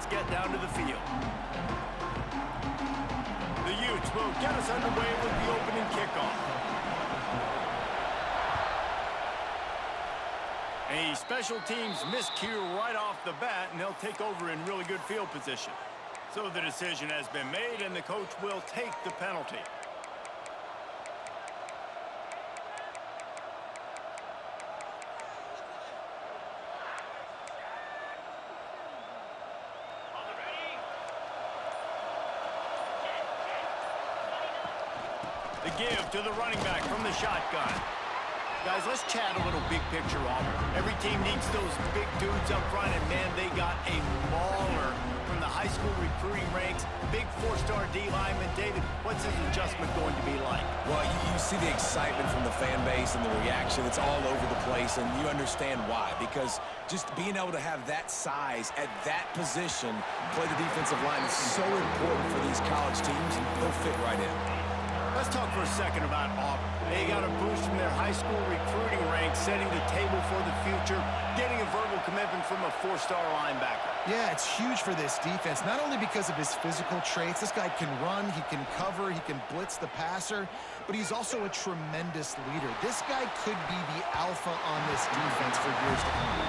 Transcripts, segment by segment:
Let's get down to the field. The Utes will get us underway with the opening kickoff. A special teams miscue right off the bat, and they'll take over in really good field position. So the decision has been made, and the coach will take the penalty. The give to the running back from the shotgun. Guys, let's chat a little big picture Auburn. Every team needs those big dudes up front, and man, they got a mauler from the high school recruiting ranks. Big four-star D lineman. David, what's his adjustment going to be like? Well, you see the excitement from the fan base and the reaction. It's all over the place, and you understand why. Because just being able to have that size at that position, play the defensive line is so important for these college teams, and they'll fit right in. Let's talk for a second about Auburn. They got a boost from their high school recruiting ranks, setting the table for the future, getting a verbal commitment from a four-star linebacker. Yeah, it's huge for this defense, not only because of his physical traits. This guy can run, he can cover, he can blitz the passer, but he's also a tremendous leader. This guy could be the alpha on this defense for years to come.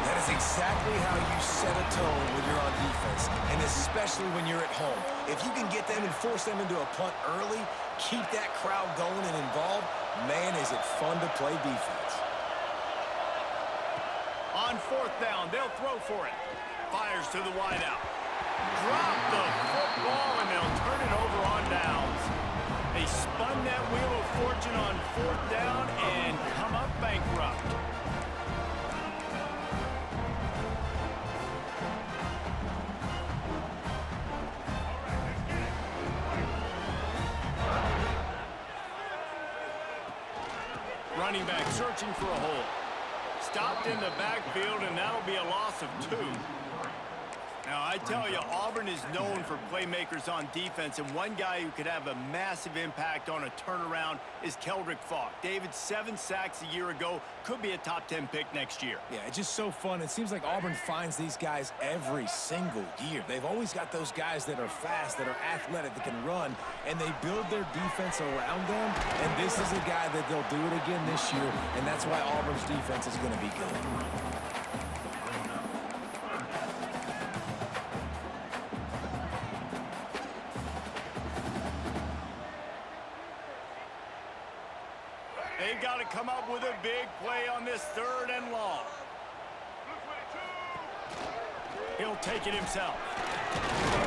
That is exactly how you set a tone when you're on defense, and especially when you're at home. If you can get them and force them into a punt early, keep that crowd going and involved, man, is it fun to play defense. On fourth down, they'll throw for it. Fires to the wideout. Drop the football, and they'll turn it over on downs. They spun that wheel of fortune on fourth down and come up bankrupt. Running back searching for a hole. Stopped in the backfield, and that'll be a loss of 2. Now, I tell you, Auburn is known for playmakers on defense, and one guy who could have a massive impact on a turnaround is Keldrick Falk. David, 7 sacks a year ago, could be a top 10 pick next year. Yeah, it's just so fun. It seems like Auburn finds these guys every single year. They've always got those guys that are fast, that are athletic, that can run, and they build their defense around them, and this is a guy that they'll do it again this year, and that's why Auburn's defense is going to be good. They've got to come up with a big play on this 3rd and long. He'll take it himself.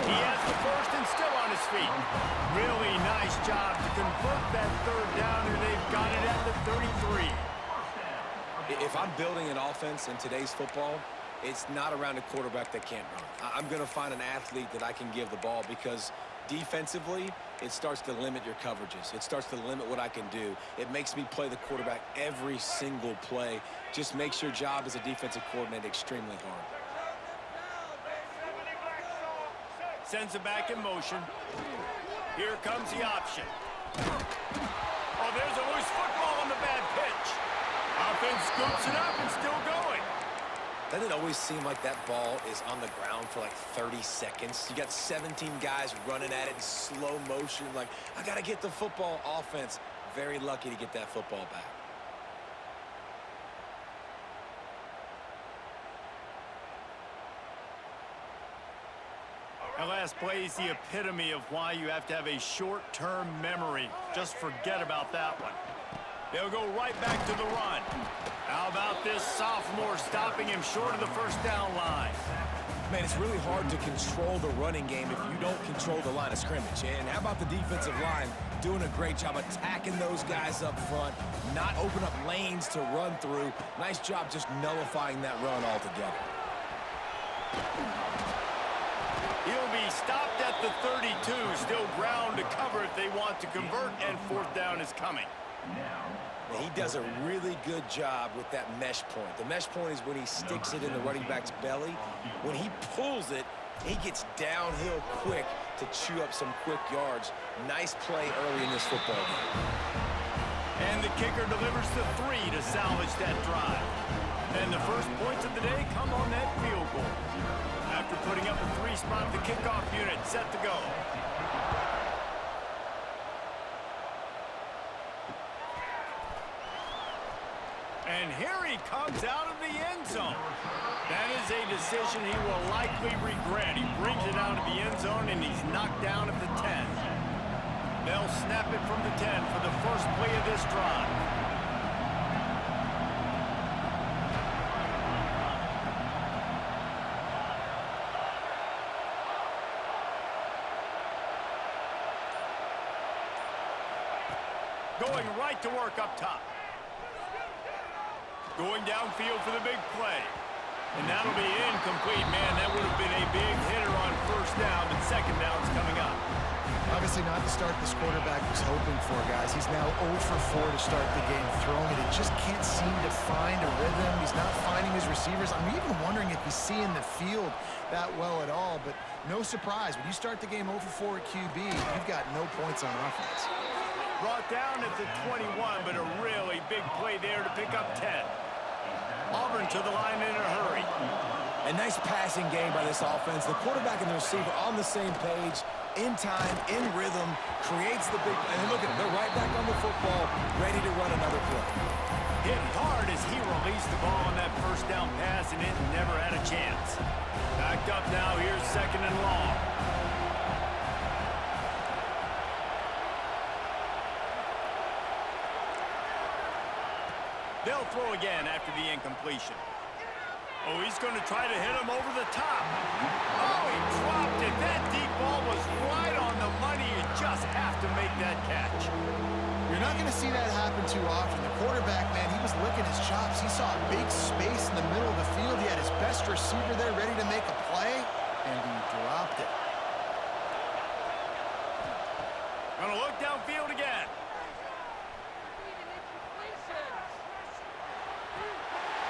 He has the first and still on his feet. Really nice job to convert that 3rd down, and they've got it at the 33. If I'm building an offense in today's football, it's not around a quarterback that can't run. I'm going to find an athlete that I can give the ball, because defensively, it starts to limit your coverages. It starts to limit what I can do. It makes me play the quarterback every single play. Just makes your job as a defensive coordinator extremely hard. Sends it back in motion. Here comes the option. Oh, there's a loose football on the bad pitch. Offense scoops it up and still going. Doesn't it always seem like that ball is on the ground for like 30 seconds? You got 17 guys running at it in slow motion. Like, I got to get the football. Offense, very lucky to get that football back. That last play is the epitome of why you have to have a short-term memory. Just forget about that one. They'll go right back to the run. How about this sophomore stopping him short of the first down line? Man, it's really hard to control the running game if you don't control the line of scrimmage. And how about the defensive line doing a great job attacking those guys up front, not open up lanes to run through. Nice job just nullifying that run altogether. He'll be stopped at the 32, still ground to cover if they want to convert, and 4th down is coming. He does a really good job with that mesh point. The mesh point is when he sticks it in the running back's belly. When he pulls it, he gets downhill quick to chew up some quick yards. Nice play early in this football game. And the kicker delivers the 3 to salvage that drive. And the first points of the day come on that field goal. After putting up a spot the kickoff unit, set to go. And here he comes out of the end zone. That is a decision he will likely regret. He brings it out of the end zone, and he's knocked down at the 10. They'll snap it from the 10 for the first play of this drive. Going right to work up top. Going downfield for the big play. And that'll be incomplete. Man, that would have been a big hitter on first down, but second down's coming up. Obviously not the start this quarterback was hoping for, guys. He's now 0 for 4 to start the game throwing it. He just can't seem to find a rhythm. He's not finding his receivers. I'm even wondering if he's seeing the field that well at all, but no surprise. When you start the game 0 for 4 at QB, you've got no points on offense. Brought down at the 21, but a really big play there to pick up 10. Auburn to the line in a hurry. A nice passing game by this offense. The quarterback and the receiver on the same page, in time, in rhythm, creates the big... And look at it, they're right back on the football, ready to run another play. Hit hard as he released the ball on that first down pass, and it never had a chance. Backed up now, here's second and long. They'll throw again after the incompletion. Oh, he's going to try to hit him over the top. Oh, he dropped it. That deep ball was right on the money. You just have to make that catch. You're not going to see that happen too often. The quarterback, man, he was licking his chops. He saw a big space in the middle of the field. He had his best receiver there ready to make a play, and he dropped it. Gonna look downfield again.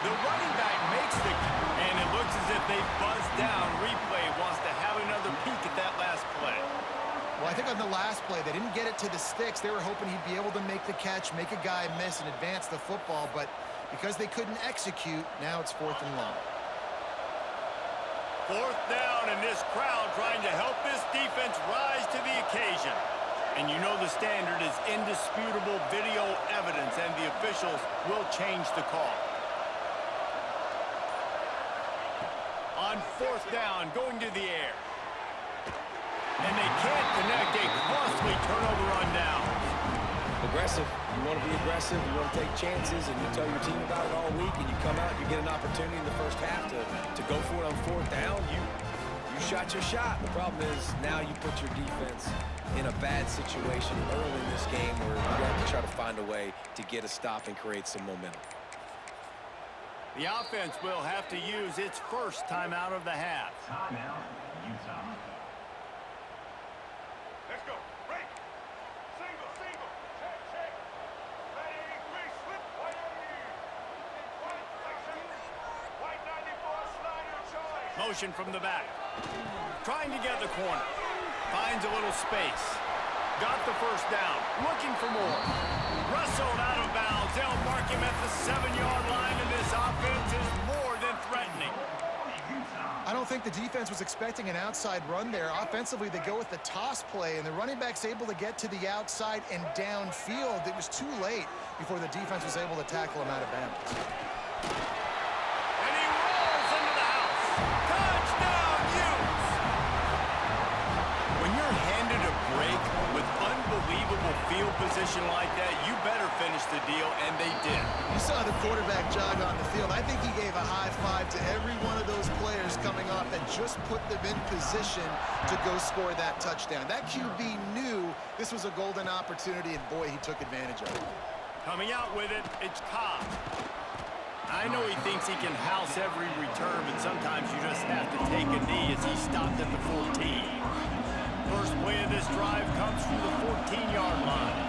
The running back makes the, and it looks as if they buzzed down. Replay wants to have another peek at that last play. Well, I think on the last play, they didn't get it to the sticks. They were hoping he'd be able to make the catch, make a guy miss, and advance the football. But because they couldn't execute, now it's 4th and long. 4th down, and this crowd trying to help this defense rise to the occasion. And you know the standard is indisputable video evidence, and the officials will change the call. On 4th down, going to the air. And they can't connect a costly turnover on downs. Aggressive. You want to be aggressive. You want to take chances, and you tell your team about it all week, and you come out and you get an opportunity in the first half to go for it on 4th down. You shot your shot. The problem is now you put your defense in a bad situation early in this game where you have to try to find a way to get a stop and create some momentum. The offense will have to use its first timeout of the half. Timeout, Utah. Let's go. Break. Single. Check. Ready, free, slip. White on you. White, section. White 94, slider charge. Motion from the back. Trying to get the corner. Finds a little space. Got the first down. Looking for more. Wrestled out of bounds. They'll mark him at the 7-yard line, and this offense is more than threatening. I don't think the defense was expecting an outside run there. Offensively, they go with the toss play, and the running back's able to get to the outside and downfield. It was too late before the defense was able to tackle him out of bounds. And he rolls into the house. Touchdown, Utes! When you're handed a break with unbelievable field position like that, you better finish the deal, and they did. You saw the quarterback jog on the field. I think he gave a high five to every one of those players coming off that just put them in position to go score that touchdown. That QB knew this was a golden opportunity, and boy, he took advantage of it. Coming out with it, it's Cobb. I know he thinks he can house every return, but sometimes you just have to take a knee as he stopped at the 14. First play of this drive comes from the 14-yard line.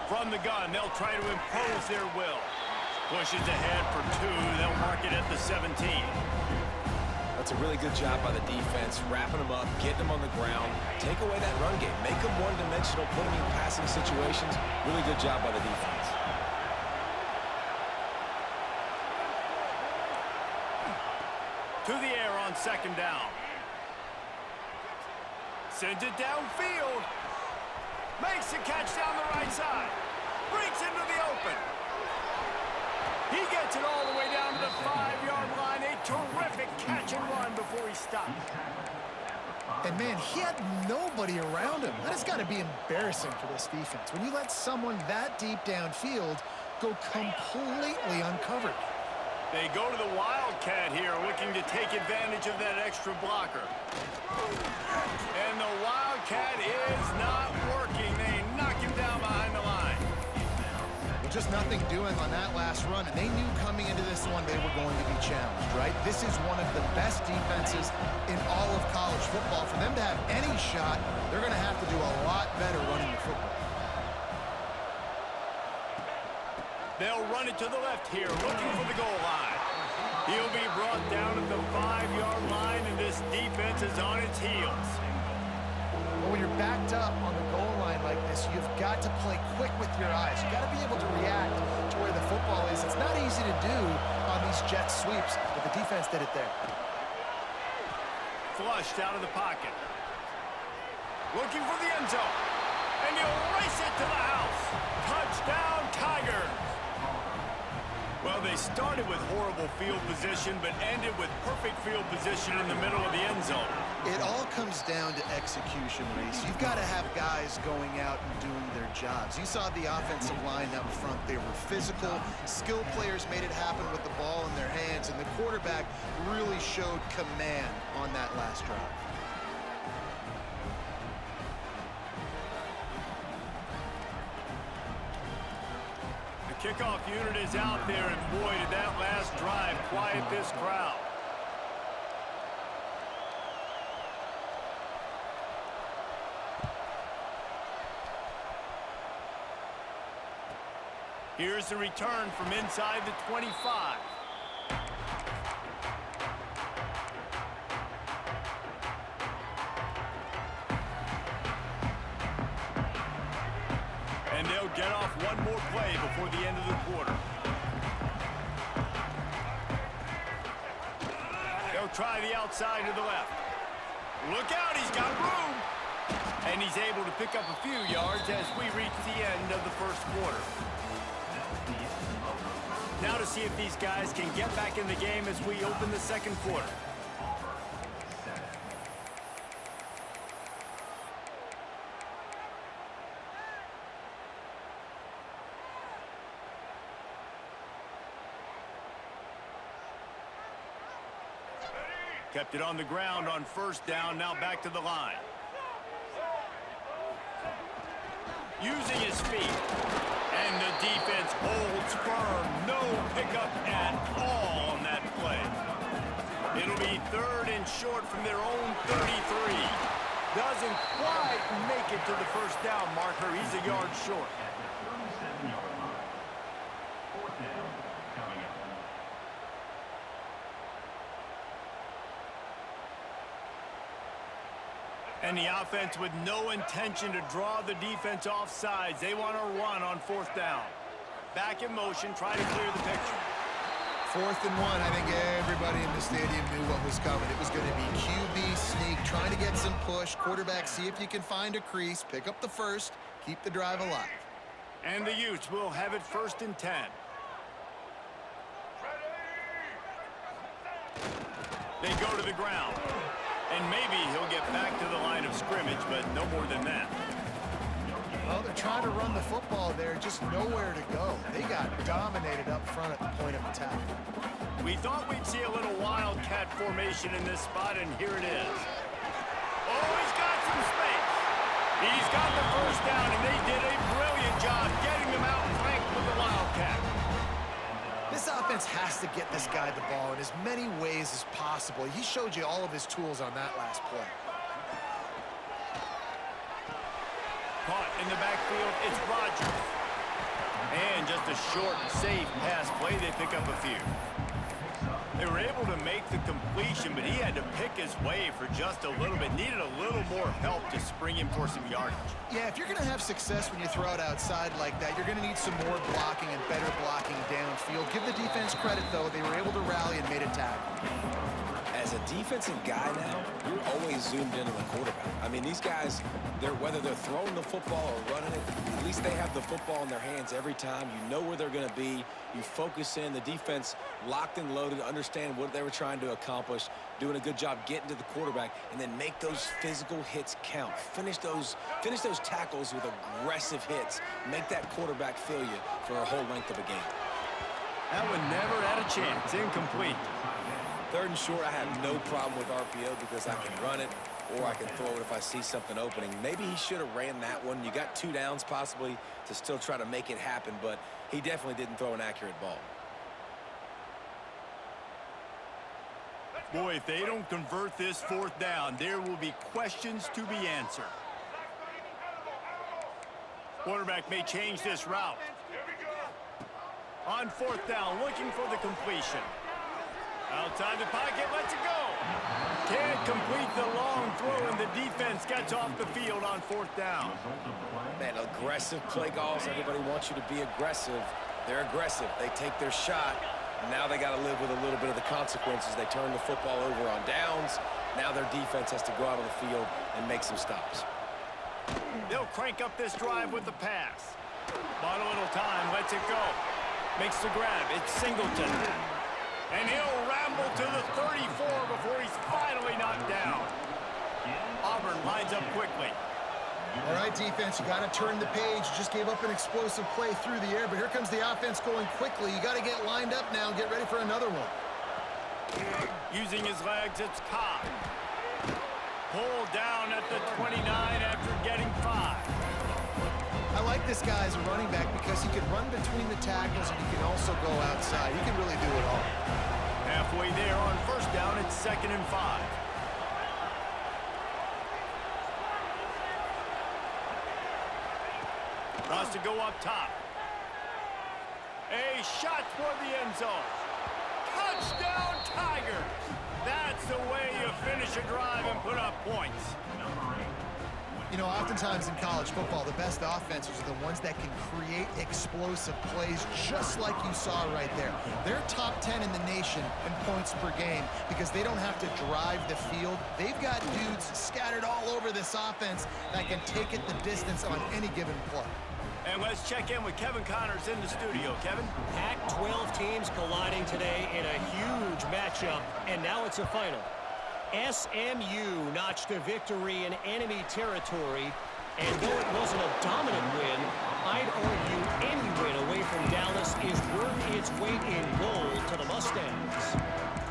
From the gun, they'll try to impose their will. Pushes ahead for 2. They'll mark it at the 17. That's a really good job by the defense, wrapping them up, getting them on the ground, take away that run game, make them one-dimensional, put them in passing situations. Really good job by the defense. To the air on on second down. Sends it downfield. Makes a catch down the right side. Breaks into the open. He gets it all the way down to the 5-yard line. A terrific catch and run before he stopped. And, man, he had nobody around him. That has got to be embarrassing for this defense. When you let someone that deep downfield go completely uncovered. They go to the Wildcat here, looking to take advantage of that extra blocker. And the Wildcat is not working. They knock him down behind the line. Well, just nothing doing on that last run, and they knew coming into this one they were going to be challenged, right? This is one of the best defenses in all of college football. For them to have any shot, they're going to have to do a lot better running the football. They'll run it to the left here, looking for the goal line. He'll be brought down at the 5-yard line, and this defense is on its heels. Well, when you're backed up on the goal line like this, you've got to play quick with your eyes. You've got to be able to react to where the football is. It's not easy to do on these jet sweeps, but the defense did it there. Flushed out of the pocket. Looking for the end zone. And he'll race it to the house. Touchdown, Tigers. Well, they started with horrible field position, but ended with perfect field position in the middle of the end zone. It all comes down to execution, Reese. You've got to have guys going out and doing their jobs. You saw the offensive line up front. They were physical. Skilled players made it happen with the ball in their hands, and the quarterback really showed command on that last drive. Kickoff unit is out there, and boy, did that last drive quiet this crowd. Here's the return from inside the 25. And they'll get off one more play before the end of the quarter. They'll try the outside to the left. Look out, he's got room. And he's able to pick up a few yards as we reach the end of the first quarter. Now to see if these guys can get back in the game as we open the second quarter. Kept it on the ground on first down, now back to the line. Using his feet. And the defense holds firm. No pickup at all on that play. It'll be 3rd and short from their own 33. Doesn't quite make it to the first down marker. He's a yard short. And the offense with no intention to draw the defense off sides. They want to run on 4th down. Back in motion, try to clear the picture. 4th and 1, I think everybody in the stadium knew what was coming. It was going to be QB sneak, trying to get some push. Quarterback, see if you can find a crease, pick up the first, keep the drive alive. And the Utes will have it 1st and 10. They go to the ground. And maybe he'll get back to the line of scrimmage, but no more than that. Well, they're trying to run the football there, just nowhere to go. They got dominated up front at the point of attack. We thought we'd see a little wildcat formation in this spot, and here it is. Oh, he's got some space. He's got the first down, and they did a brilliant job getting them out flanked with the wildcat. This offense has to get this guy the ball in as many ways as possible. He showed you all of his tools on that last play. Caught in the backfield, it's Rodgers. And just a short, safe pass play, they pick up a few. They were able to make the completion, but he had to pick his way for just a little bit. Needed a little more help to spring him for some yardage. Yeah, if you're going to have success when you throw it outside like that, you're going to need some more blocking and better blocking downfield. Give the defense credit, though. They were able to rally and made a tackle. as a defensive guy now, you're always zoomed in on the quarterback. I mean, these guys, whether they're throwing the football or running it, at least they have the football in their hands every time. You know where they're going to be. You focus in. The defense locked and loaded, understand what they were trying to accomplish, doing a good job getting to the quarterback, and then make those physical hits count. Finish those tackles with aggressive hits. Make that quarterback feel you for a whole length of a game. That one never had a chance. Incomplete. 3rd and short, I have no problem with RPO because I can run it or I can throw it if I see something opening. Maybe he should have ran that one. You got 2 downs possibly to still try to make it happen, but he definitely didn't throw an accurate ball. Boy, if they don't convert this 4th down, there will be questions to be answered. Quarterback may change this route. On 4th down, looking for the completion. Outside the pocket, lets it go. Can't complete the long throw, and the defense gets off the field on 4th down. Man, aggressive play calls. Everybody wants you to be aggressive. They're aggressive. They take their shot. Now they got to live with a little bit of the consequences. They turn the football over on downs. Now their defense has to go out on the field and make some stops. They'll crank up this drive with the pass. Bought a little time, lets it go. Makes the grab. It's Singleton. And he'll ramble to the 34 before he's finally knocked down. Auburn lines up quickly. All right, defense, you got to turn the page. You just gave up an explosive play through the air, but here comes the offense going quickly. You got to get lined up now and get ready for another one. Using his legs, it's Cobb. Pulled down at the 29 after getting 5. I like this guy as a running back because he can run between the tackles and he can also go outside. He can really do it all. Halfway there on 1st down, it's 2nd and 5. Wants to go up top. A shot toward the end zone. Touchdown, Tigers! That's the way you finish a drive and put up points. You know, oftentimes in college football, the best offenses are the ones that can create explosive plays just like you saw right there. They're top 10 in the nation in points per game because they don't have to drive the field. They've got dudes scattered all over this offense that can take it the distance on any given play. And let's check in with Kevin Connors in the studio. Kevin? Pac-12 teams colliding today in a huge matchup, and now it's a final. SMU notched a victory in enemy territory, and though it wasn't a dominant win, I'd argue any win away from Dallas is worth its weight in gold to the Mustangs.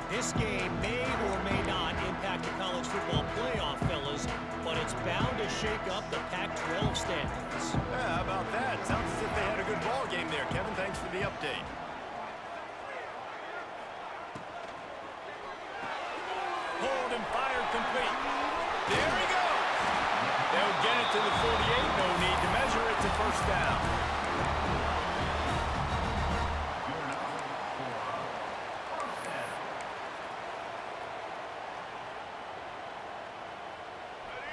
This game may or may not impact the college football playoff, fellas, but it's bound to shake up the Pac-12 standings. Yeah, how about that? Sounds as if they had a good ball game there, Kevin. Thanks for the update. Hold and fire complete. There he goes. They'll get it to the 48. No need to measure. It's a 1st down.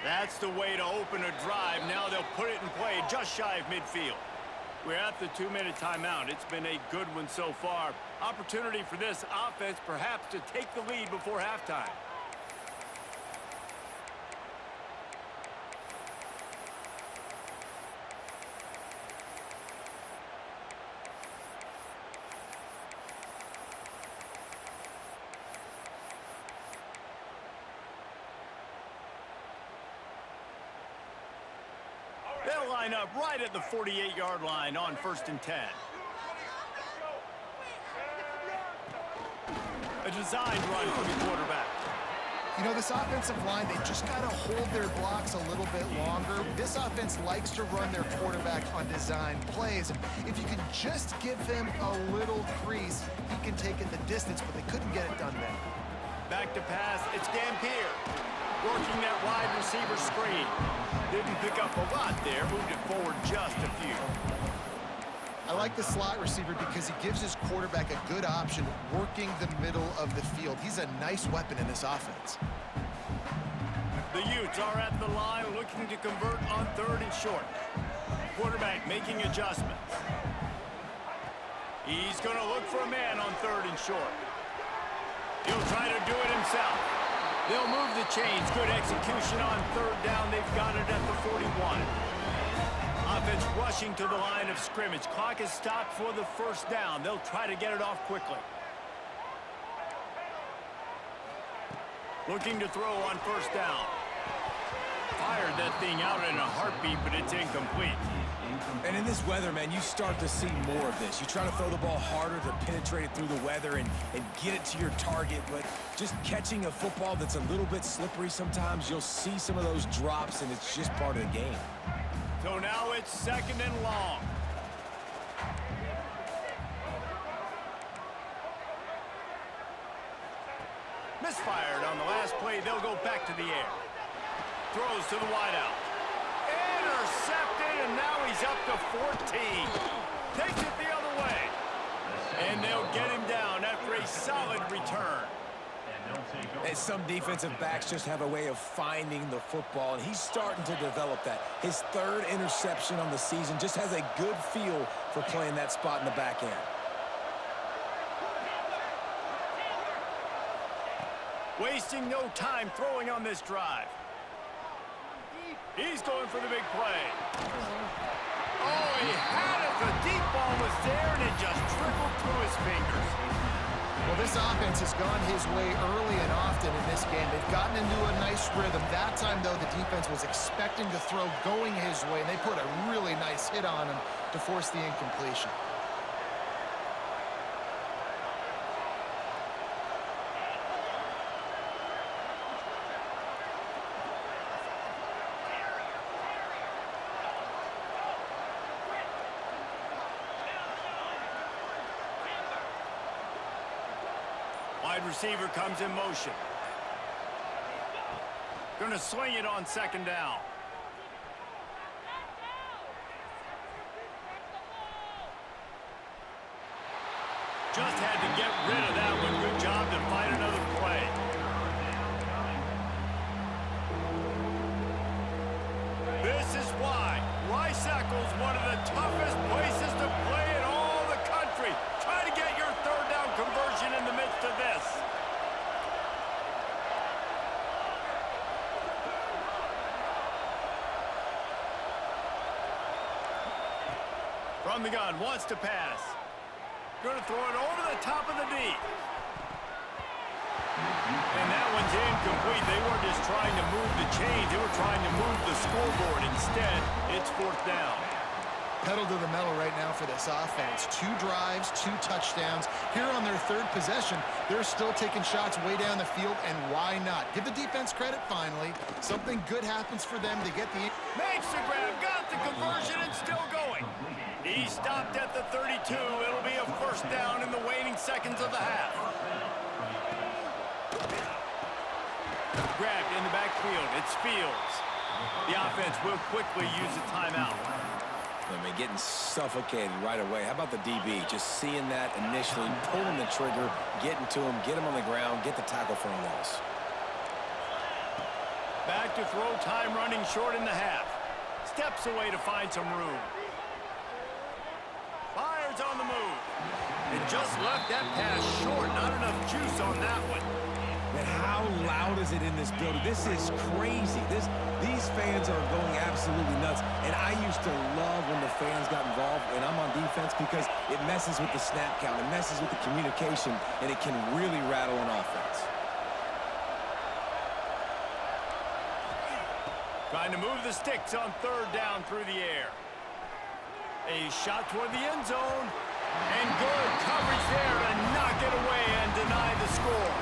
That's the way to open a drive. Now they'll put it in play just shy of midfield. We're at the 2-minute timeout. It's been a good one so far. Opportunity for this offense perhaps to take the lead before halftime. They'll line up right at the 48-yard line on 1st and 10. A designed run from the quarterback. You know, this offensive line, they just got to hold their blocks a little bit longer. This offense likes to run their quarterback on design plays. And if you can just give him a little crease, he can take it the distance, but they couldn't get it done then. Back to pass, it's Dampier. Working that wide receiver screen. Didn't pick up a lot there, moved it forward just a few. I like the slot receiver because he gives his quarterback a good option working the middle of the field. He's a nice weapon in this offense. The Utes are at the line looking to convert on 3rd and short. Quarterback making adjustments. He's going to look for a man on 3rd and short. He'll try to do it himself. They'll move the chains. Good execution on third down. They've got it at the 41. Offense rushing to the line of scrimmage. Clock is stopped for the first down. They'll try to get it off quickly. Looking to throw on first down. Fired that thing out in a heartbeat, but it's incomplete. And in this weather, man, you start to see more of this. You try to throw the ball harder to penetrate it through the weather and get it to your target, but just catching a football that's a little bit slippery sometimes, you'll see some of those drops, and it's just part of the game. So now it's 2nd and long. Misfired on the last play. They'll go back to the air. Throws to the wideout. Intercepted, and now he's up to 14. Takes it the other way. And they'll get him down after a solid return. And some defensive backs just have a way of finding the football, and he's starting to develop that. His 3rd interception on the season, just has a good feel for playing that spot in the back end. Wasting no time throwing on this drive. He's going for the big play. Oh, he had it. The deep ball was there, and it just trickled through his fingers. Well, this offense has gone his way early and often in this game. They've gotten into a nice rhythm. That time, though, the defense was expecting to throw going his way, and they put a really nice hit on him to force the incompletion. Wide receiver comes in motion. Gonna swing it on 2nd down. Just had to get rid of that one. Good job to find another play. This is why Rice-Eccles, one of the toughest places to play in all the country. Try to get your 3rd down conversion in the midst of this. From the gun, wants to pass. Going to throw it over the top of the D. And that one's incomplete. They weren't just trying to move the chains. They were trying to move the scoreboard. Instead, it's 4th down. Pedal to the metal right now for this offense. 2 drives, 2 touchdowns. Here on their 3rd possession, they're still taking shots way down the field, and why not? Give the defense credit finally. Something good happens for them. They get the... Makes the grab, got the conversion, and still going. He stopped at the 32. It'll be a 1st down in the waning seconds of the half. Grabbed in the backfield. It's Fields. The offense will quickly use a timeout. I mean, getting suffocated right away. How about the DB? Just seeing that initially, pulling the trigger, getting to him, get him on the ground, get the tackle for a loss. Back to throw time, running short in the half. Steps away to find some room. Fires on the move. It just left that pass short. Not enough juice on that one. Man, how loud is it in this building? This is crazy. These fans are going absolutely nuts. And I used to love when the fans got involved when I'm on defense because it messes with the snap count, it messes with the communication, and it can really rattle an offense. Trying to move the sticks on 3rd down through the air. A shot toward the end zone. And good coverage there to knock it away and deny the score.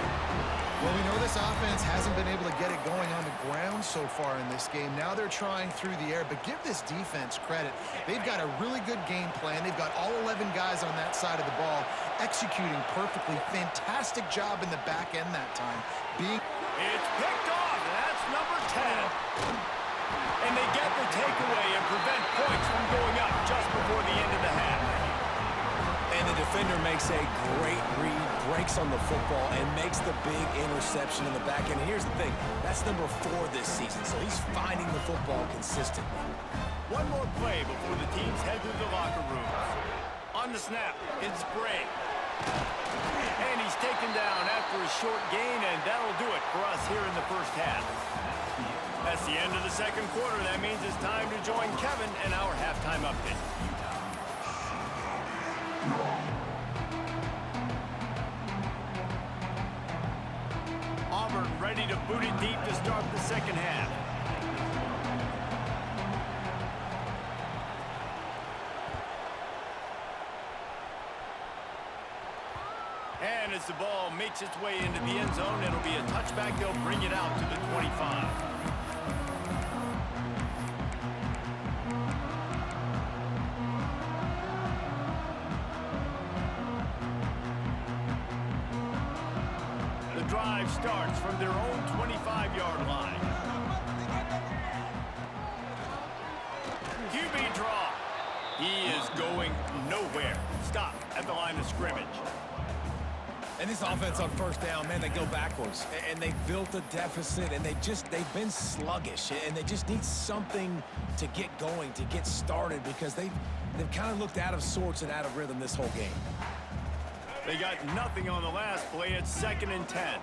Well, we know this offense hasn't been able to get it going on the ground so far in this game. Now they're trying through the air, but give this defense credit. They've got a really good game plan. They've got all 11 guys on that side of the ball executing perfectly. Fantastic job in the back end that time. It's picked off. That's number 10. And they get the takeaway and prevent points from going up just before the end of the half. And the defender makes a great read, breaks on the football, and makes the big interception in the back end. And here's the thing, that's number 4 this season, so he's finding the football consistently. One more play before the teams head to the locker rooms. On the snap, it's Bray. And he's taken down after a short gain, and that'll do it for us here in the first half. That's the end of the second quarter. That means it's time to join Kevin and our halftime update. Auburn ready to boot it deep to start the second half. And as the ball makes its way into the end zone, it'll be a touchback. They'll bring it out to the 25. The drive starts from their own 25-yard line. QB draw. He is going nowhere. Stop at the line of scrimmage. And this offense on first down, man, they go backwards. And they built a deficit, and they've been sluggish. And they just need something to get going, to get started, because they've kind of looked out of sorts and out of rhythm this whole game. They got nothing on the last play. It's 2nd and 10.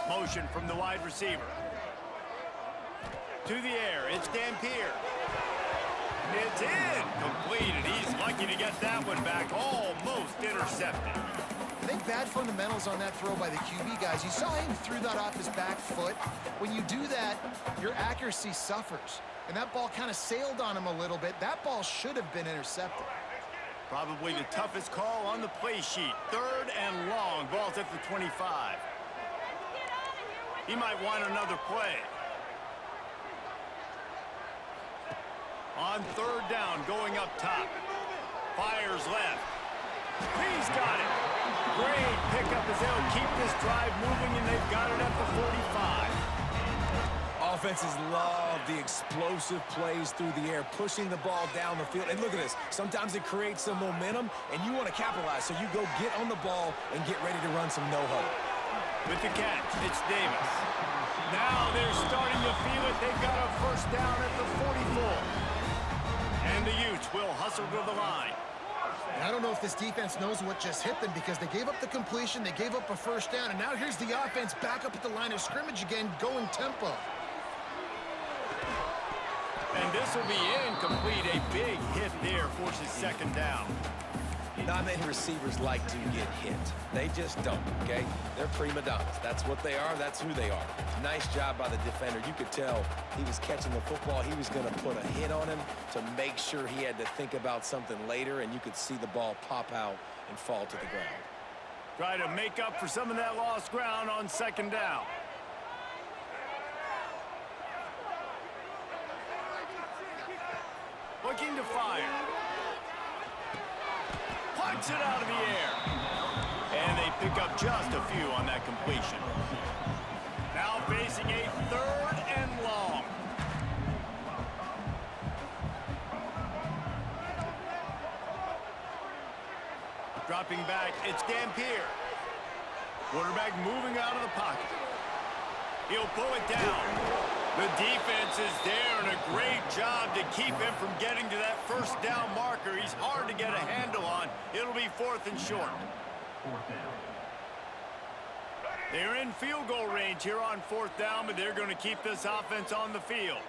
Motion from the wide receiver. To the air, it's Dampier. It's in. Completed. He's lucky to get that one back. Almost intercepted. I think bad fundamentals on that throw by the QB guys. You saw him threw that off his back foot. When you do that, your accuracy suffers. And that ball kind of sailed on him a little bit. That ball should have been intercepted. Probably the toughest call on the play sheet. 3rd and long. Ball's at the 25. He might want another play. On 3rd down, going up top. Fires left. He's got it. Great pickup as they'll keep this drive moving, and they've got it at the 45. Offenses love the explosive plays through the air, pushing the ball down the field. And look at this. Sometimes it creates some momentum, and you want to capitalize. So you go get on the ball and get ready to run some no-huddle. With the catch, it's Davis. Now they're starting to feel it. They've got a first down at the 44. And the Utes will hustle to the line. And I don't know if this defense knows what just hit them, because they gave up the completion, they gave up a first down, and now here's the offense back up at the line of scrimmage again, going tempo. And this will be incomplete. A big hit there forces 2nd down. Not many receivers like to get hit. They just don't, okay? They're prima donnas. That's what they are. That's who they are. Nice job by the defender. You could tell he was catching the football. He was going to put a hit on him to make sure he had to think about something later, and you could see the ball pop out and fall to the ground. Try to make up for some of that lost ground on 2nd down. Looking to fire. Punts it out of the air. And they pick up just a few on that completion. Now facing a 3rd and long. Dropping back, it's Dampier. Quarterback moving out of the pocket. He'll pull it down. The defense is there, and a great job to keep him from getting to that first down marker. He's hard to get a handle on. It'll be 4th and short. 4th down. They're in field goal range here on 4th down, but they're going to keep this offense on the field.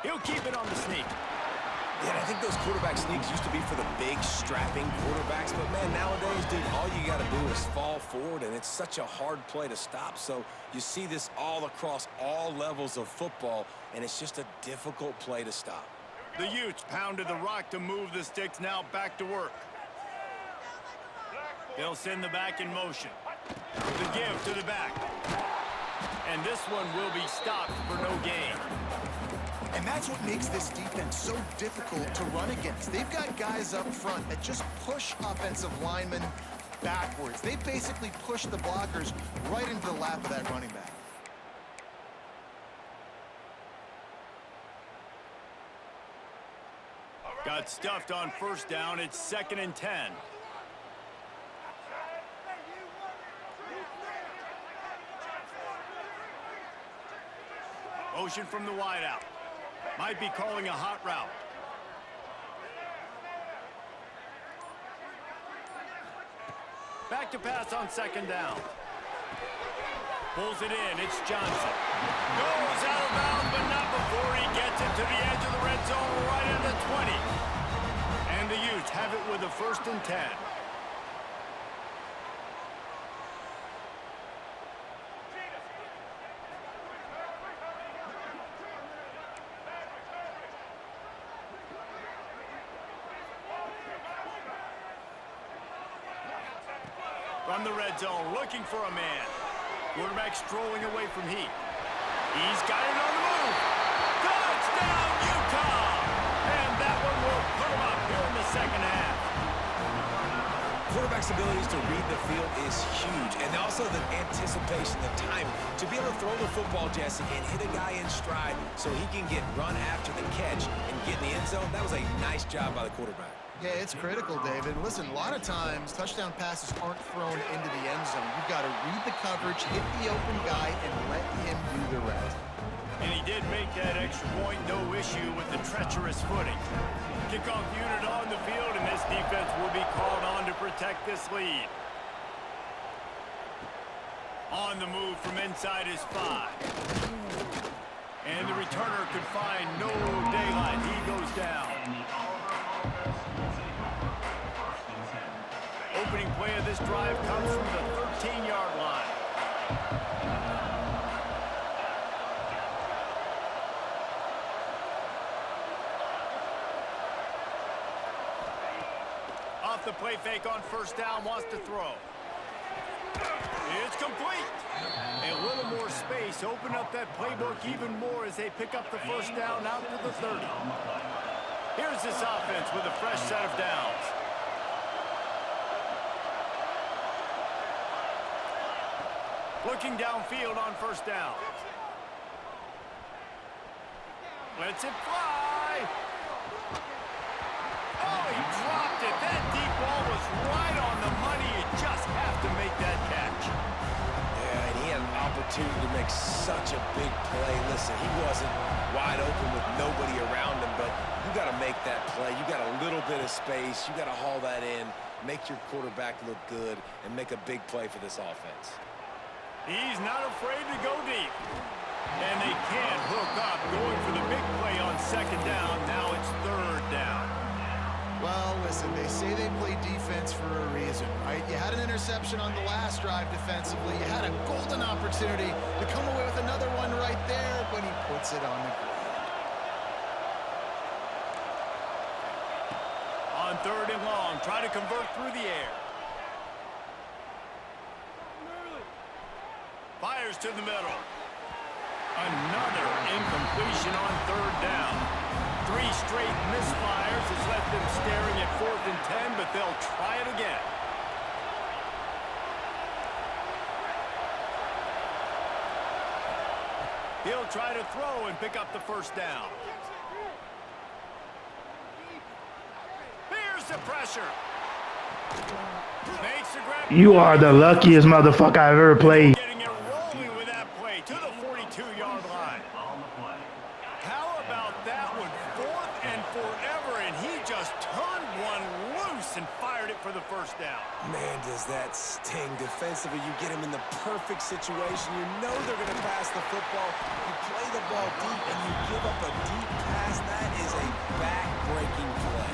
He'll keep it on the sneak. Yeah, I think those quarterback sneaks used to be for the big, strapping quarterbacks. But, man, nowadays, dude, all you got to do is fall forward, and it's such a hard play to stop. So you see this all across all levels of football, and it's just a difficult play to stop. The Utes pounded the rock to move the sticks. Now back to work. They'll send the back in motion. The give to the back. And this one will be stopped for no gain. And that's what makes this defense so difficult to run against. They've got guys up front that just push offensive linemen backwards. They basically push the blockers right into the lap of that running back. Got stuffed on first down. It's 2nd and 10. Motion from the wideout. Might be calling a hot route. Back to pass on second down. Pulls it in. It's Johnson. Goes out of bounds, but not before he gets it to the edge of the red zone right at the 20. And the Utes have it with a 1st and 10. From the red zone, looking for a man. Quarterback strolling away from heat. He's got it on the move. Touchdown, Utah! And that one will put him up here in the second half. Quarterback's abilities to read the field is huge, and also the anticipation, the time to be able to throw the football, Jesse, and hit a guy in stride so he can get run after the catch and get in the end zone. That was a nice job by the quarterback. Yeah, it's critical, David. Listen, a lot of times, touchdown passes aren't thrown into the end zone. You've got to read the coverage, hit the open guy, and let him do the rest. And he did make that extra point, no issue with the treacherous footing. Kickoff unit on the field, and this defense will be called on to protect this lead. On the move from inside his 5. And the returner could find no daylight. He goes down. Opening play of this drive comes from the 13-yard line. Off the play fake on 1st down, wants to throw. It's complete. A little more space, open up that playbook even more as they pick up the 1st down out to the 30. Here's this offense with a fresh set of downs. Looking downfield on 1st down. Lets it fly. Oh, he dropped it. That deep ball was right on the money. You just have to make that catch. Yeah, and he had an opportunity to make such a big play. Listen, he wasn't wide open with nobody around him, but you got to make that play. You got a little bit of space. You got to haul that in, make your quarterback look good, and make a big play for this offense. He's not afraid to go deep. And they can't hook up, going for the big play on 2nd down. Now it's 3rd down. Well, listen, they say they play defense for a reason, right? You had an interception on the last drive defensively. You had a golden opportunity to come away with another one right there, but he puts it on the ground. On 3rd and long, try to convert through the air. Fires to the middle. Another incompletion on 3rd down. 3 straight misfires has left them staring at 4th and 10, but they'll try it again. He'll try to throw and pick up the 1st down. Here's the pressure. Makes the grab. You are the luckiest motherfucker I've ever played. Getting it rolling with that play to the 42-yard line. How about that one? 4th and forever, and he just turned one loose and fired it for the 1st down. Man, does that sting. Defensively, you get him in the perfect situation. You know they're going to pass the football. You play the ball deep, and you give up a deep pass. That is a back-breaking play.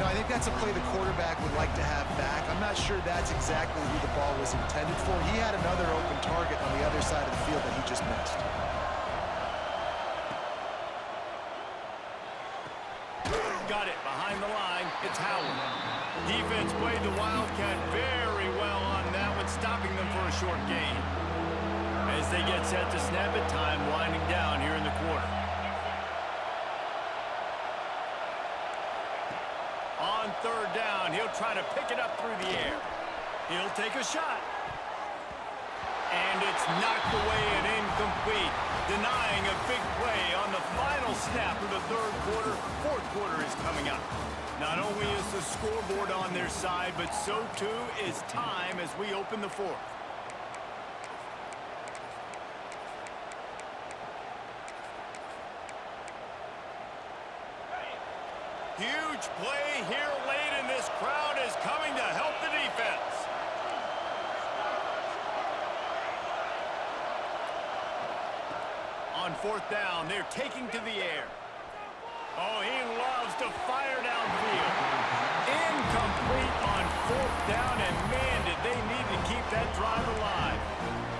You know, I think that's a play the quarterback would like to have back. I'm not sure that's exactly who the ball was intended for. He had another open target on the other side of the field that he just missed. Got it behind the line. It's Howard. Defense played the Wildcat very well on that one, stopping them for a short gain. As they get set to snap it, time winding down here in the quarter. On 3rd down, he'll try to pick it up through the air. He'll take a shot. And it's knocked away and incomplete, denying a big play on the final snap of the 3rd quarter. 4th quarter is coming up. Not only is the scoreboard on their side, but so too is time as we open the 4th. Huge play here late, and this crowd is coming to help the defense. on 4th down. They're taking to the air. Oh, he loves to fire downfield. Incomplete on 4th down, and man, did they need to keep that drive alive.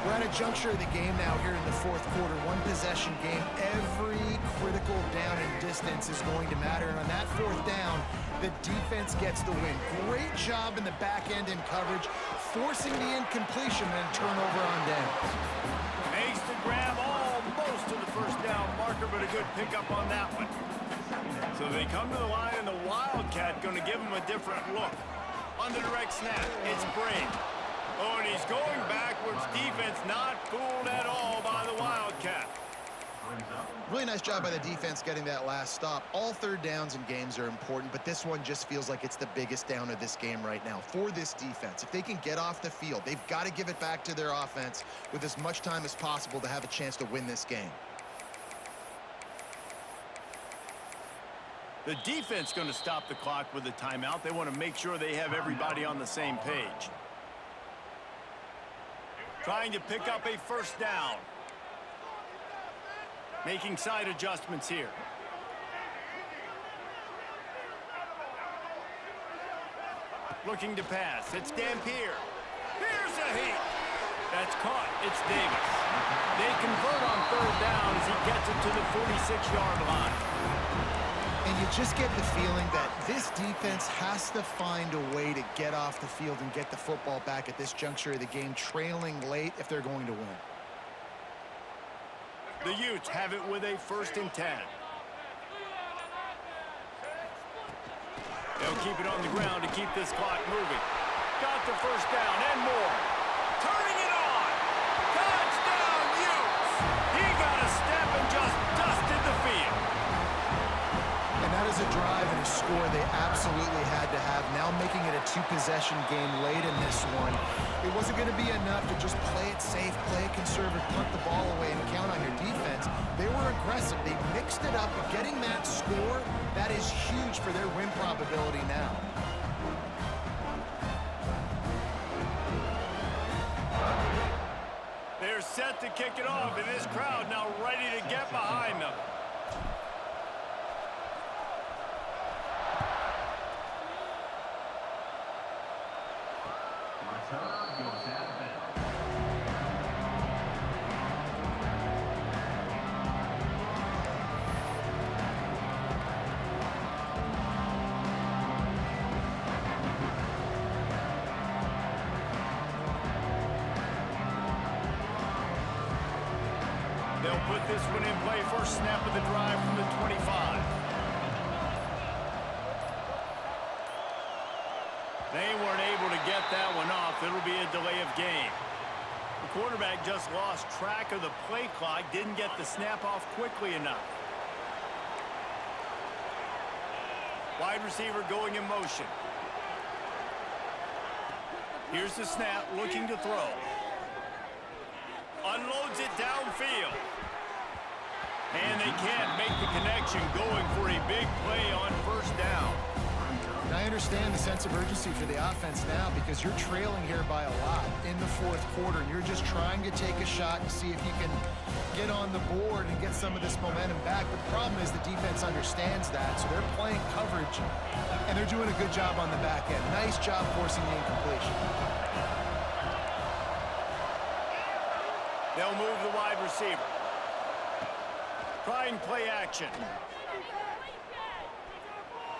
We're at a juncture of the game now here in the 4th quarter. One possession game. Every critical down and distance is going to matter. And on that 4th down, the defense gets the win. Great job in the back end in coverage, forcing the incompletion and turnover on downs. Makes the grab almost to the 1st down marker, but a good pickup on that one. So they come to the line, and the Wildcat going to give them a different look. On the direct snap, it's Brady. Oh, and he's going backwards. Defense not fooled at all by the Wildcat. Really nice job by the defense getting that last stop. All 3rd downs in games are important, but this one just feels like it's the biggest down of this game right now for this defense. If they can get off the field, they've got to give it back to their offense with as much time as possible to have a chance to win this game. The defense going to stop the clock with a timeout. They want to make sure they have everybody on the same page. Trying to pick up a 1st down. Making side adjustments here. Looking to pass. It's Dampier. Here's a heat. That's caught. It's Davis. They convert on 3rd down as he gets it to the 46-yard line. And you just get the feeling that this defense has to find a way to get off the field and get the football back at this juncture of the game, trailing late if they're going to win. The Utes have it with a 1st and 10. They'll keep it on the ground to keep this clock moving. Got the 1st down and more. Turning it on. Touchdown, Utes. He got a step and just dusted the field. And that is a drive and a score they absolutely had to have. Now making it a 2-possession game late in this one. It wasn't going to be enough to just play it safe, play it conservative, punt the ball away, and count on your defense. They were aggressive. They mixed it up, but getting that score, that is huge for their win probability now. They're set to kick it off, and this crowd now ready to get behind them. They'll put this one in play. First snap of the drive from the 25. They weren't able to get that one off. It'll be a delay of game. The quarterback just lost track of the play clock, didn't get the snap off quickly enough. Wide receiver going in motion. Here's the snap, looking to throw. Unloads it downfield. And they can't make the connection, going for a big play on 1st down. And I understand the sense of urgency for the offense now because you're trailing here by a lot in the 4th quarter, and you're just trying to take a shot and see if you can get on the board and get some of this momentum back. But the problem is the defense understands that, so they're playing coverage, and they're doing a good job on the back end. Nice job forcing the incompletion. They'll move the wide receiver. Trying play action.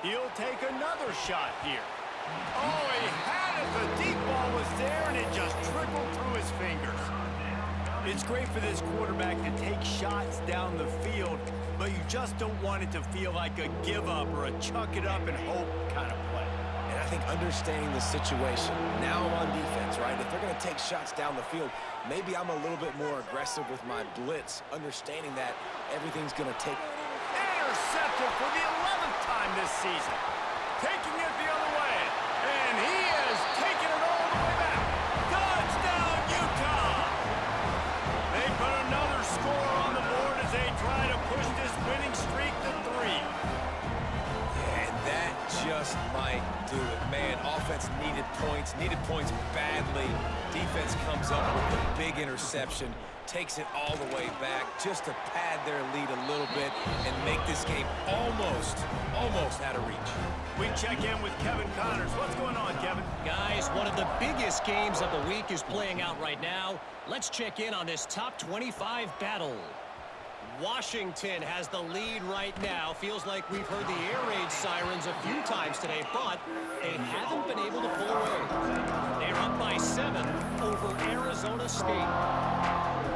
He'll take another shot here. Oh, he had it. The deep ball was there, and it just trickled through his fingers. It's great for this quarterback to take shots down the field, but you just don't want it to feel like a give-up or a chuck-it-up and hope kind of play. And I think understanding the situation, now I'm on defense, right? If they're going to take shots down the field, maybe I'm a little bit more aggressive with my blitz, understanding that everything's going to take. Intercepted for the 11th time this season. Taking it the other way. And he has taken it all the way back. Touchdown, Utah! They put another score on the board as they try to push this winning streak to 3. And that just might do it. Man, offense needed points badly. Defense comes up with a big interception. takes it all the way back just to pad their lead a little bit and make this game almost out of reach. We check in with Kevin Connors. What's going on, Kevin? Guys, one of the biggest games of the week is playing out right now. Let's check in on this top 25 battle. Washington has the lead right now. Feels like we've heard the air raid sirens a few times today, but they haven't been able to pull away. They're up by 7 over Arizona State.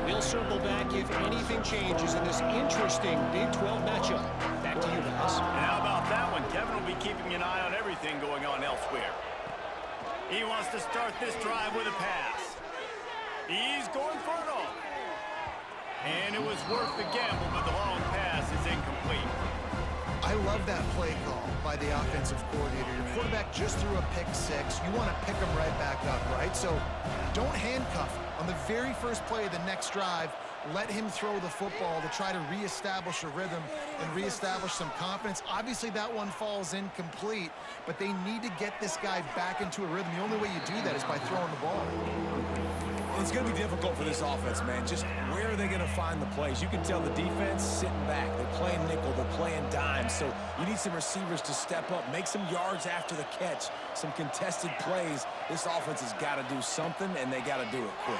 We'll circle back if anything changes in this interesting Big 12 matchup. Back to you guys. And how about that one? Kevin will be keeping an eye on everything going on elsewhere. He wants to start this drive with a pass. He's going for it all. And it was worth the gamble, but the long pass is incomplete. I love that play call by the offensive coordinator. Your quarterback just threw a pick 6. You want to pick him right back up, right? So don't handcuff him. On the very first play of the next drive, let him throw the football to try to reestablish a rhythm and reestablish some confidence. Obviously, that one falls incomplete, but they need to get this guy back into a rhythm. The only way you do that is by throwing the ball. It's going to be difficult for this offense, man. Just where are they going to find the plays? You can tell the defense sitting back. They're playing nickel. They're playing dime. So you need some receivers to step up, make some yards after the catch, some contested plays. This offense has got to do something, and they got to do it quick.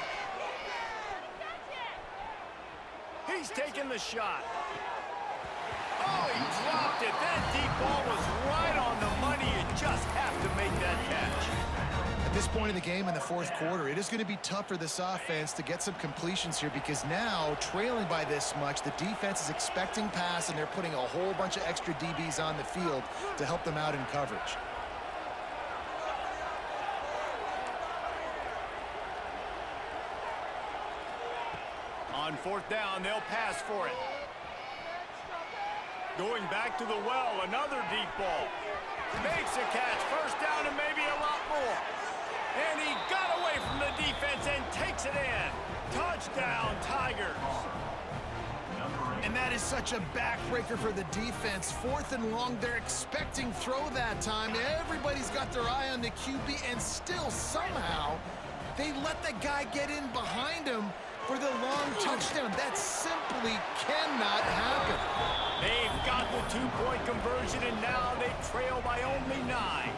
He's taking the shot. Oh, he dropped it. That deep ball was right on the money. You just have to make that catch. At this point in the game in the fourth quarter, it is going to be tough for this offense to get some completions here because now, trailing by this much, the defense is expecting pass, and they're putting a whole bunch of extra DBs on the field to help them out in coverage. On fourth down, they'll pass for it. Going back to the well, another deep ball. Makes a catch, first down and maybe a lot more. And he got away from the defense and takes it in. Touchdown, Tigers. And that is such a backbreaker for the defense. 4th and long, they're expecting throw that time. Everybody's got their eye on the QB, and still somehow they let the guy get in behind him for the long touchdown. That simply cannot happen. They've got the 2-point conversion, and now they trail by only 9.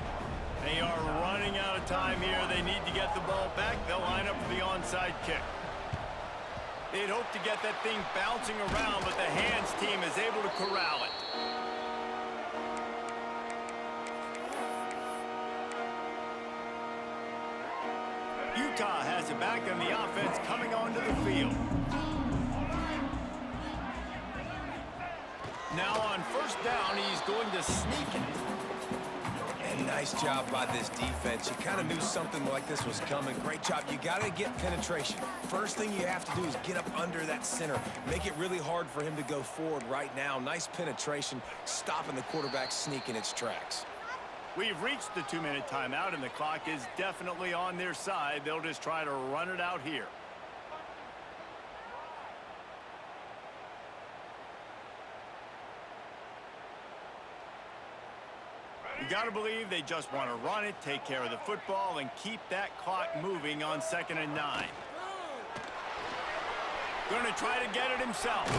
They are running out of time here. They need to get the ball back. They'll line up for the onside kick. They'd hope to get that thing bouncing around, but the hands team is able to corral it. Utah has it back on the offense coming onto the field. Now on first down, he's going to sneak it. And nice job by this defense. You kind of knew something like this was coming. Great job. You got to get penetration. First thing you have to do is get up under that center. Make it really hard for him to go forward right now. Nice penetration, stopping the quarterback sneak in its tracks. We've reached the 2-minute timeout, and the clock is definitely on their side. They'll just try to run it out here. You got to believe they just want to run it, take care of the football, and keep that clock moving on 2nd and 9. Going to try to get it himself.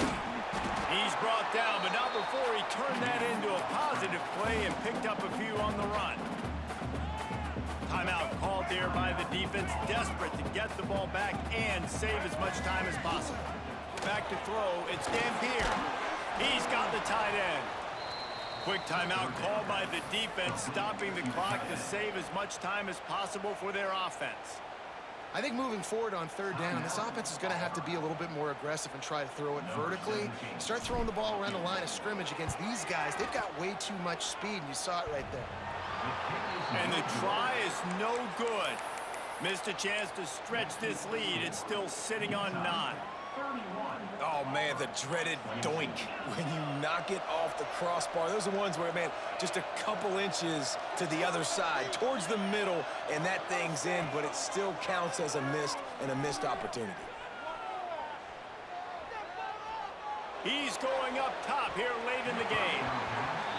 He's brought down, but not before he turned that into a positive play and picked up a few on the run. Timeout called there by the defense, desperate to get the ball back and save as much time as possible. Back to throw, it's Dampier. He's got the tight end. Quick timeout called by the defense, stopping the clock to save as much time as possible for their offense. I think moving forward on 3rd down, this offense is going to have to be a little bit more aggressive and try to throw it vertically. Start throwing the ball around the line of scrimmage against these guys. They've got way too much speed, and you saw it right there. And the try is no good. Missed a chance to stretch this lead. It's still sitting on 9. Oh, man, the dreaded doink when you knock it off the crossbar. Those are ones where, man, just a couple inches to the other side, towards the middle, and that thing's in, but it still counts as a missed opportunity. He's going up top here late in the game.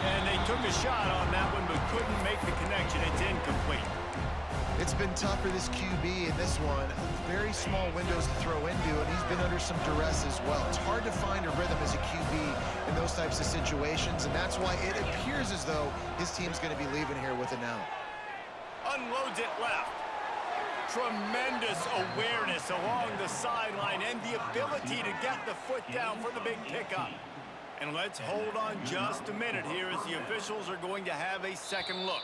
And they took a shot on that one, but couldn't make the connection. It's incomplete. It's been tough for this QB in this one. Very small windows to throw into, and he's been under under some duress as well. It's hard to find a rhythm as a QB in those types of situations, and that's why it appears as though his team's going to be leaving here with it now. Unloads it left. Tremendous awareness along the sideline and the ability to get the foot down for the big pickup. And let's hold on just a minute here as the officials are going to have a second look.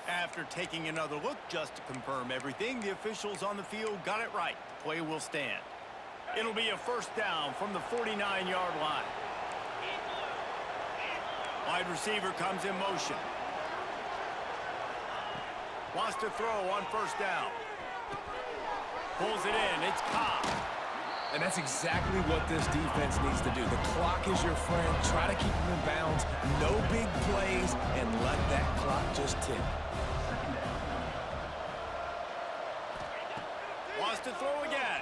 After taking another look just to confirm everything, the officials on the field got it right. The play will stand. It'll be a first down from the 49-yard line. Wide receiver comes in motion. Wants to throw on first down. Pulls it in. It's Cobb. And that's exactly what this defense needs to do. The clock is your friend. Try to keep them in bounds. No big plays, and let that clock just tick. Wants to throw again.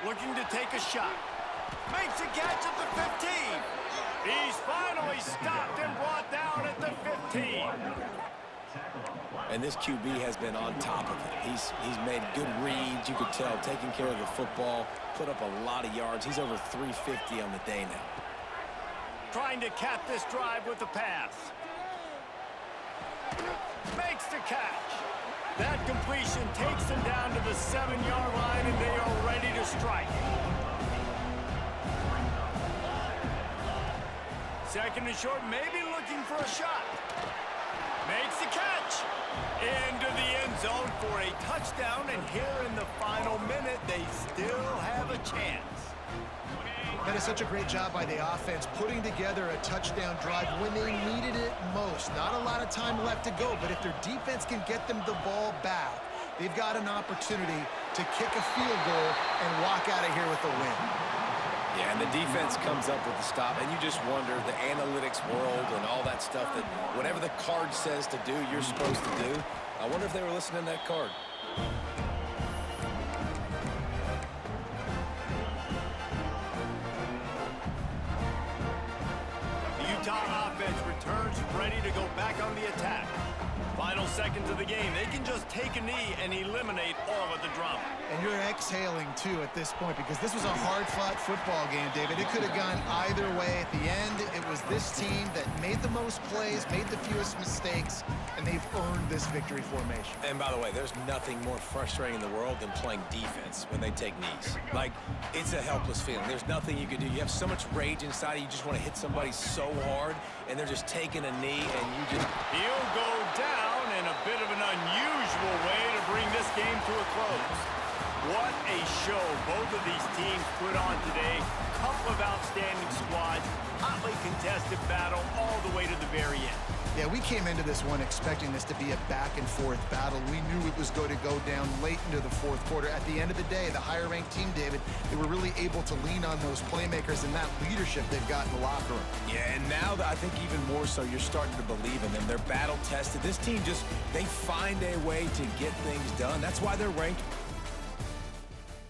Looking to take a shot. Makes a catch at the 15. He's finally stopped and brought down at the 15. And this QB has been on top of it. He's made good reads, you could tell, taking care of the football, put up a lot of yards. He's over 350 on the day now. Trying to cap this drive with the pass. Makes the catch. That completion takes them down to the 7-yard line, and they are ready to strike. Second and short, maybe looking for a shot. Makes the catch. Into the end zone for a touchdown, and here in the final minute, they still have a chance. That is such a great job by the offense, putting together a touchdown drive when they needed it most. Not a lot of time left to go, but if their defense can get them the ball back, they've got an opportunity to kick a field goal and walk out of here with a win. Yeah, and the defense comes up with the stop, and you just wonder, the analytics world and all that stuff, that whatever the card says to do, you're supposed to do. I wonder if they were listening to that card. The Utah offense returns ready to go back on the attack. Final seconds of the game, they can just take a knee and eliminate all of the drama. And you're exhaling, too, at this point, because this was a hard-fought football game, David. It could have gone either way. At the end, it was this team that made the most plays, made the fewest mistakes, and they've earned this victory formation. And by the way, there's nothing more frustrating in the world than playing defense when they take knees. Like, it's a helpless feeling. There's nothing you can do. You have so much rage inside you, just want to hit somebody so hard, and they're just taking a knee, and you just... He'll go down in a bit of an unusual way to bring this game to a close. What a show both of these teams put on today. Couple of outstanding squads, hotly contested battle all the way to the very end. Yeah, we came into this one expecting this to be a back-and-forth battle. We knew it was going to go down late into the fourth quarter. At the end of the day, the higher-ranked team, David, they were really able to lean on those playmakers and that leadership they've got in the locker room. Yeah, and now I think even more so, you're starting to believe in them. They're battle-tested. This team just, they find a way to get things done. That's why they're ranked